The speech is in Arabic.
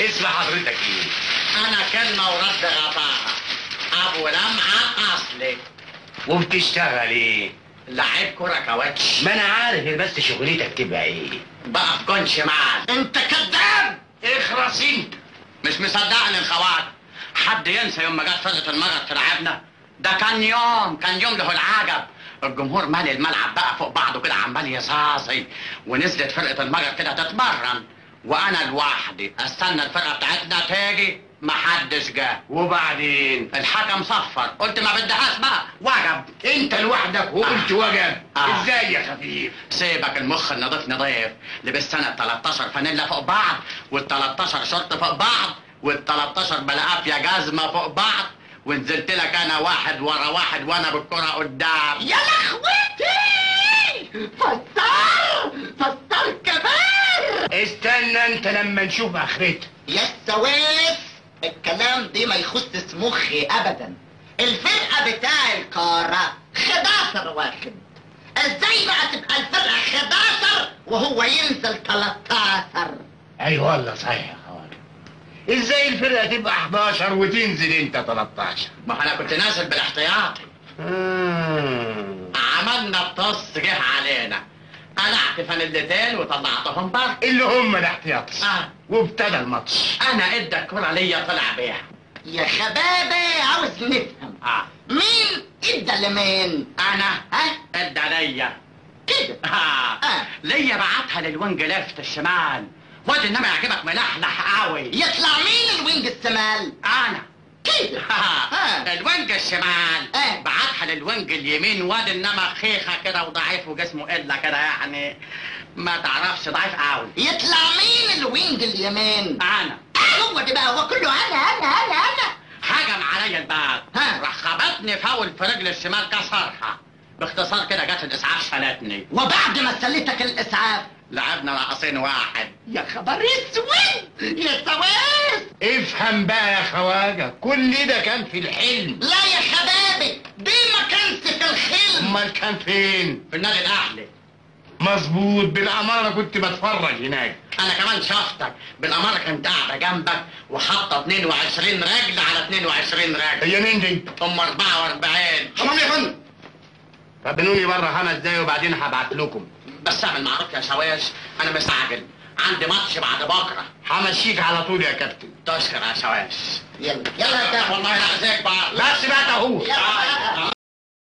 اسم حضرتك ايه؟ انا كلمة ورد غطاها، ابو لمعة اصلي. وبتشتغل ايه؟ لعيب كرة كاوتش. ما انا عارف بس شغلتك تبقى ايه؟ بقى في جون شمال. انت كذاب. اخرس انت. مش مصدقني الخواجة. حد ينسى يوم ما جت فرقة المجر تلعبنا؟ ده كان يوم له العجب. الجمهور مالي الملعب بقى فوق بعضه كده عمال يصاصي، ونزلت فرقة المجر كده تتمرن، وانا لوحدي استنى الفرقة بتاعتنا تيجي، محدش جه. وبعدين؟ الحكم صفر، قلت ما بدهاش بقى، وجب. انت لوحدك وقلت وجب؟ آه. ازاي يا خفيف؟ سيبك المخ النضيف نضيف. لبست انا 13 فانيلا فوق بعض، وال13 شورت فوق بعض، وال13 بلقافيا جزمه فوق بعض، ونزلت لك انا واحد ورا واحد وانا بالكره قدام. يا لخوتي، فسر كبار. استنى انت لما نشوف اخرتها. يا السويس، الكلام دي ما يخصش مخي ابدا. الفرقه بتاع الكاره 11 واحد، ازاي بقى تبقى الفرقه 11 وهو ينزل 13؟ اي والله صحيح يا خواجه. ازاي الفرقه تبقى 11 وتنزل انت 13؟ ما انا كنت نازل بالاحتياطي. عملنا الطص جه علينا، قلعت فانيلتين وطلعتهم بره اللي هم الاحتياطي. وابتدى الماتش. انا ادى الكره ليا طلع بيها. يا خبابه عاوز نفهم. مين ادى لمين؟ انا ها؟ ادى ليا كده. ليا بعتها للوينج ليفت الشمال، واد انما يعجبك ملحلح قوي. يطلع مين الوينج الشمال؟ انا كده. الوينج الشمال بعتها للوينج اليمين، واد انما خيخه كده وضعيف وجسمه قله كده، يعني ما تعرفش، ضعيف قوي. يطلع مين الوينج اليمين؟ انا. هو ده بقى، هو كله انا. هجم عليا الباب، راح خبطني فاول في رجل الشمال كسرها. باختصار كده جت الاسعاف شالتني. وبعد ما سلتك الاسعاف لعبنا رقصين واحد. يا خبر اسود يا سويس. افهم بقى يا خواجه، كل ده كان في الحلم. لا يا خبابي، دي ما كانش في الحلم. امال كان فين؟ في النادي الاهلي. مظبوط، بالاماره كنت بتفرج هناك. انا كمان شفتك بالاماره، كنت قاعده جنبك وحاطه 22 رجل على 22 رجل. هي مين دي؟ ام 44. تمام يا فندم. ربنوني بره 5 دقايق وبعدين هبعت لكم. بس اعمل معروف يا شواش، انا مستعجل، عندي ماتش بعد بكره. همشيك على طول يا كابتن. تشكر يا شواش. يلا يلا والله لا ازيك بقى. بس بقى اهو. يلا.